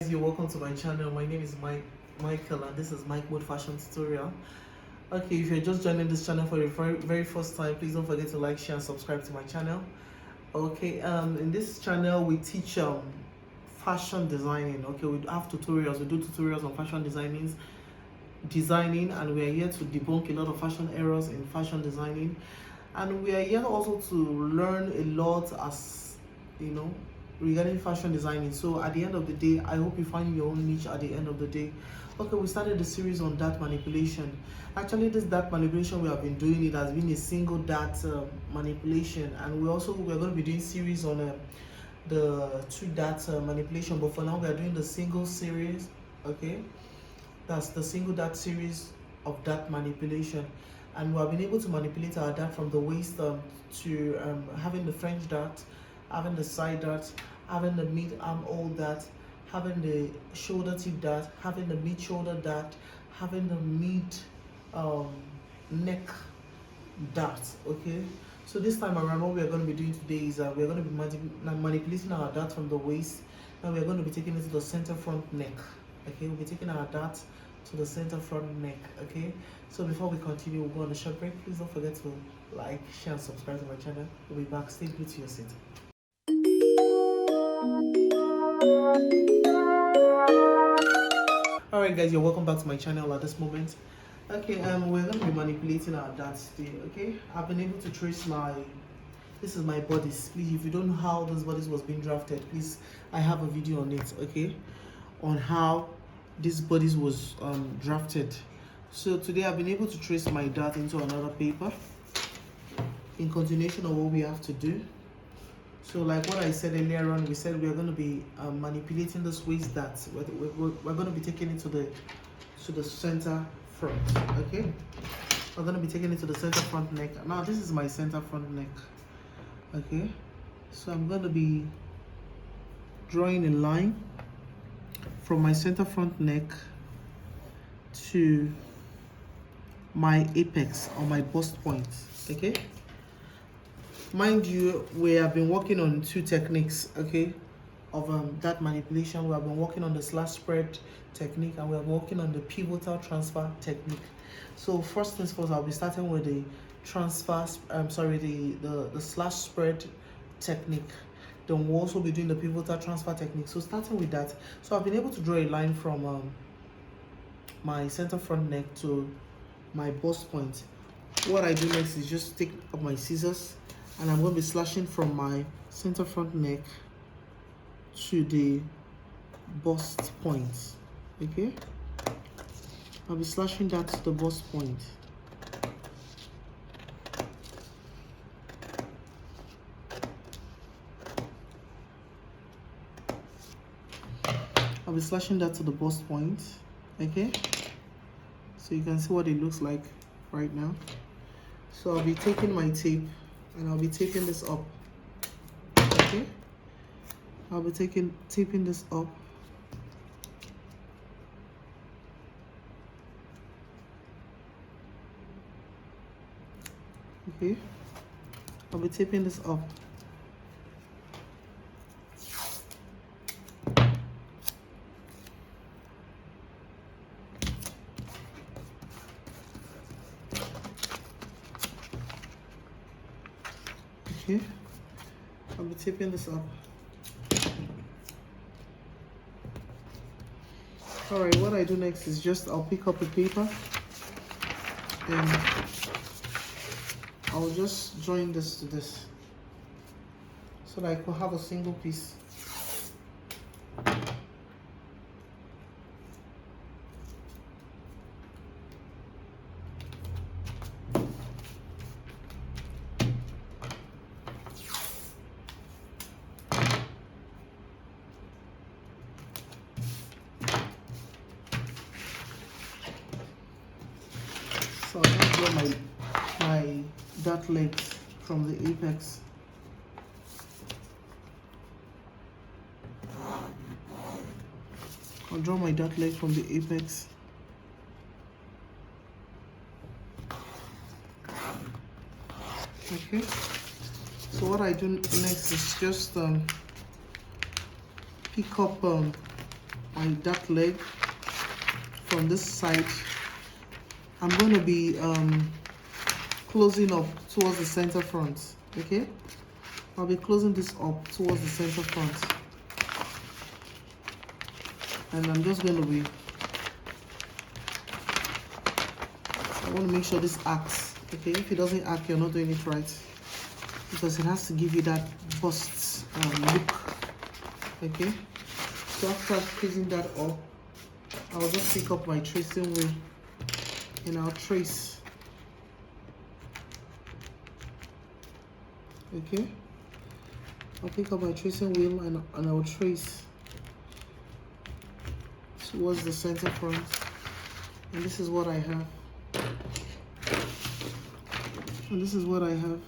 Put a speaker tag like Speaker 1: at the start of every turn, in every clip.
Speaker 1: You're welcome to my channel. My name is Michael and this is Mike Mode Fashion Tutorial. Okay, if you're just joining this channel for the very first time, please don't forget to like, share and subscribe to my channel. Okay, in this channel we teach fashion designing. Okay, we have tutorials. We do tutorials on fashion designing, and we are here to debunk a lot of fashion errors in fashion designing, and we are here also to learn a lot, as you know, regarding fashion designing. So at the end of the day, I hope you find your own niche at the end of the day. Okay, we started the series on dart manipulation. Actually, this dart manipulation we have been doing, it has been a single dart manipulation, and we're going to be doing series on the two dart manipulation, but for now we are doing the single series. Okay, that's the single dart series of dart manipulation, and we have been able to manipulate our dart from the waist to having the French dart, having the side dart, having the mid armhole dart, having the shoulder tip dart, having the mid shoulder dart, having the mid neck dart. Okay, so this time around, what we are going to be doing today is we're going to be manipulating our dart from the waist, and we're going to be taking it to the center front neck. Okay, we'll be taking our dart to the center front neck. Okay, so before we continue, we'll go on a short break. Please don't forget to like, share and subscribe to my channel. We'll be back. Stay glued to your seat. Alright guys, you're welcome back to my channel at this moment. Okay, we're going to be manipulating our darts today. Okay, I've been able to trace this is my bodice. Please, if you don't know how this bodice was being drafted, please, I have a video on it, okay, on how this bodice was drafted. So today I've been able to trace my dart into another paper in continuation of what we have to do. So like what I said earlier on, we said we are going to be manipulating this waist dart. We're going to be taking it to the center front. Okay, we're going to be taking it to the center front neck. Now this is my center front neck. Okay, so I'm going to be drawing a line from my center front neck to my apex or my bust point. Okay, mind you, we have been working on two techniques, okay, of that manipulation. We have been working on the slash spread technique, and we are working on the pivotal transfer technique. So first things first, I'll be starting with the the slash spread technique. Then we'll also be doing the pivotal transfer technique. So starting with that, so I've been able to draw a line from my center front neck to my bust point. What I do next is just take up my scissors, and I'm going to be slashing from my center front neck to the bust point. Okay, I'll be slashing that to the bust point. I'll be slashing that to the bust point. Okay, so you can see what it looks like right now. So I'll be taking my tape and I'll be taping this up. Okay, I'll be taping this up. Okay, I'll be taping this up. Okay, I'll be taping this up. Alright, what I do next is just I'll pick up a paper and I'll just join this to this so that I could have a single piece. So I'll just draw my dart legs from the apex. I'll draw my dart leg from the apex. Okay, so what I do next is just pick up my dart leg from this side. I'm going to be closing up towards the center front. Okay, I'll be closing this up towards the center front, and I'm just going to be, I want to make sure this acts. Okay, if it doesn't act, you're not doing it right, because it has to give you that bust look. Okay, so after placing that up, I'll just pick up my tracing wheel and I'll trace. Okay, I'll pick up my tracing wheel and I'll trace towards the center front, and this is what I have. And this is what I have.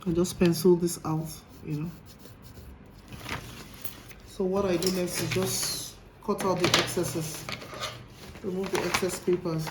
Speaker 1: I just pencil this out, you know. So what I do next is just cut out the excesses, remove the excess papers.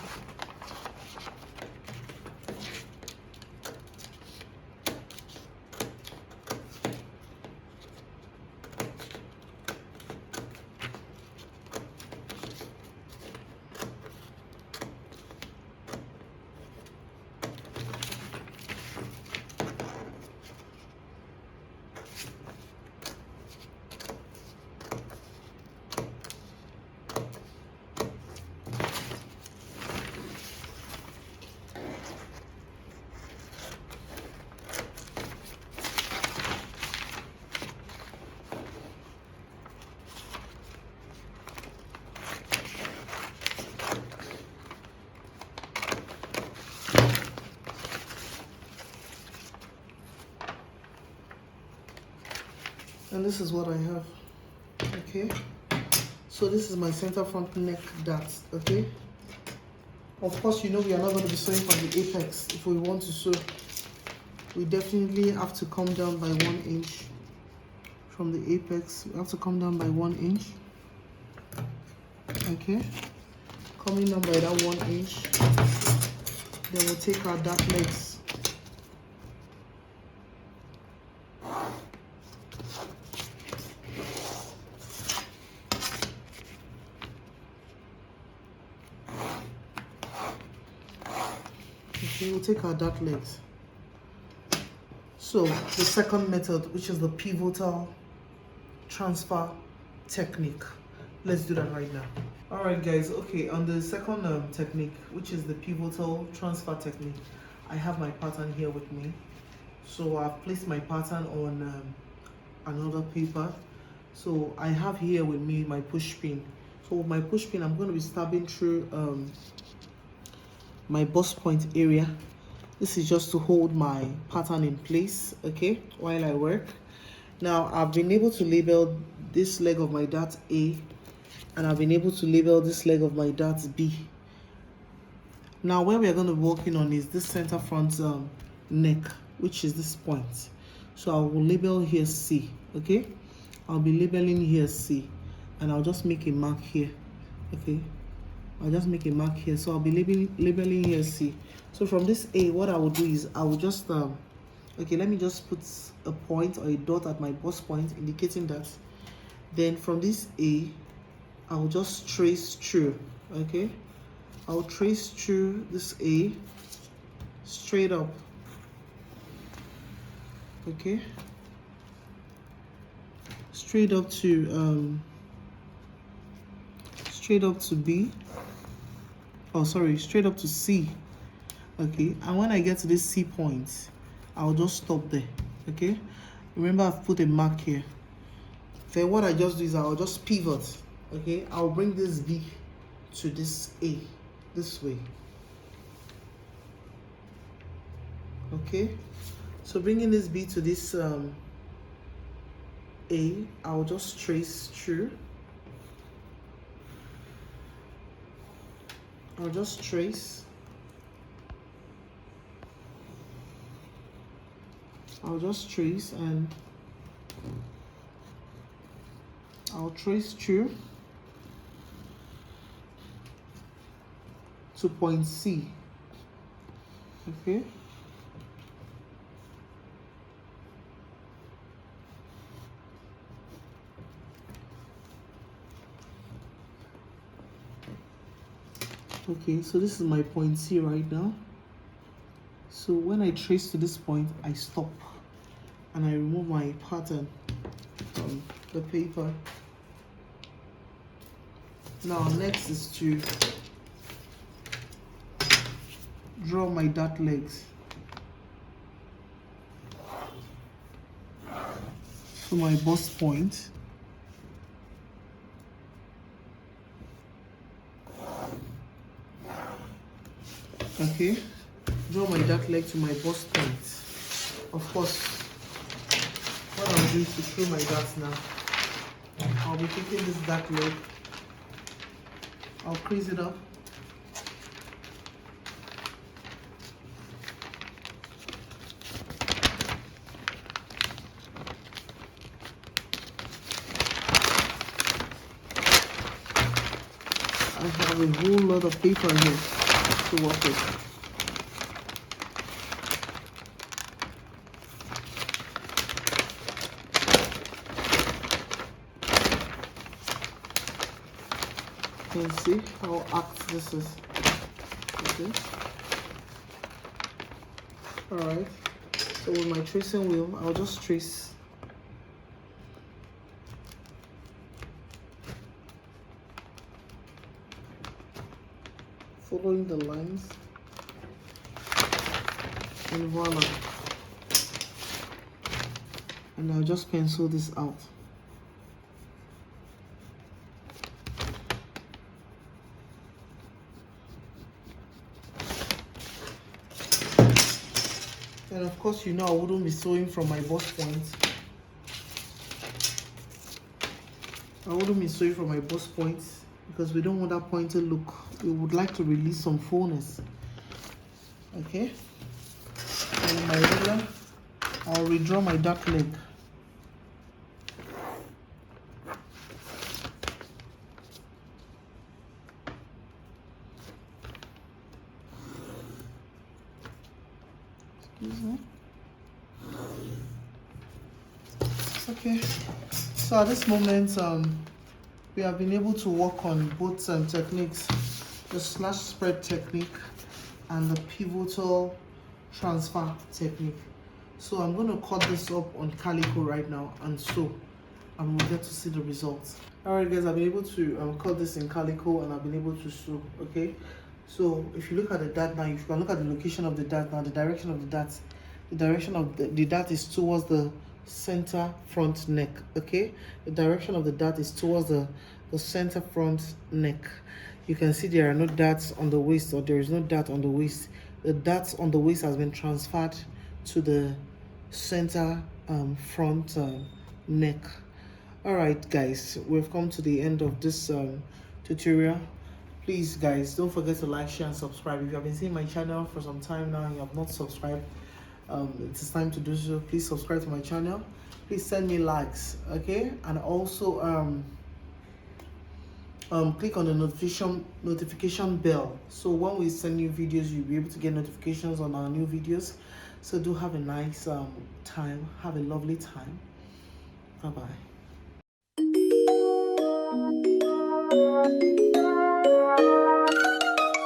Speaker 1: And this is what I have. Okay, so this is my center front neck dart. Okay, of course, you know we are not going to be sewing from the apex. If we want to sew, we definitely have to come down by 1 inch from the apex. We have to come down by 1 inch. Okay, coming down by that 1 inch, then we'll take our dart legs. Okay, we'll take our dart legs. So the second method, which is the pivotal transfer technique, let's do that right now. All right guys, okay, on the second technique, which is the pivotal transfer technique, I have my pattern here with me. So I've placed my pattern on another paper. So I have here with me my push pin. So with my push pin, I'm going to be stabbing through my bust point area. This is just to hold my pattern in place, okay, while I work. Now I've been able to label this leg of my dart A, and I've been able to label this leg of my dart B. Now where we are going to be working on is this center front neck, which is this point. So I will label here C. Okay, I'll be labeling here C, and I'll just make a mark here. Okay, I'll just make a mark here. So I'll be labeling here C. So from this A, what I will do is I will just okay, let me just put a point or a dot at my bust point, indicating that. Then from this A, I'll just trace through. Okay, I'll trace through this A straight up. Okay, straight up to B. Oh, sorry, straight up to C. Okay, and when I get to this C point, I'll just stop there. Okay, remember I've put a mark here. Then what I just do is I'll just pivot. Okay, I'll bring this B to this A this way. Okay, so bringing this B to this A, I'll just trace through. I'll just trace. I'll just trace and I'll trace through to point C. Okay. Okay, so this is my point C right now. So when I trace to this point, I stop and I remove my pattern from the paper. Now next is to draw my dart legs. So my bust point. Okay, draw my dart leg to my bust point. Of course, what I'm doing to throw my darts now, I'll be taking this dart leg, I'll crease it up. I have a whole lot of paper here to work with. You can see how apt this is. Okay. Alright. So with my tracing wheel, I'll just trace. Following the lines. And voila. And I'll just pencil this out. And of course, you know I wouldn't be sewing from my bust point. I wouldn't be sewing from my bust point because we don't want that pointed look. We would like to release some fullness. Okay. And my ruler, I'll redraw my dart leg. Excuse me. Okay. So at this moment, we have been able to work on both techniques, the slash spread technique and the pivotal transfer technique. So I'm going to cut this up on calico right now and sew, and we'll get to see the results. Alright guys, I've been able to cut this in calico and I've been able to sew. Okay, so if you look at the dart now, if you can look at the location of the dart now, the direction of the dart, the dart is towards the center front neck. Okay, the direction of the dart is towards the center front neck. You can see there are no darts on the waist, or there is no dart on the waist. The darts on the waist has been transferred to the center front neck. All right guys, we've come to the end of this tutorial. Please guys, don't forget to like, share and subscribe. If you have been seeing my channel for some time now and you have not subscribed, it is time to do so. Please subscribe to my channel. Please send me likes, okay? And also click on the notification bell, so when we send new videos, you'll be able to get notifications on our new videos. So do have a nice time, have a lovely time. Bye bye.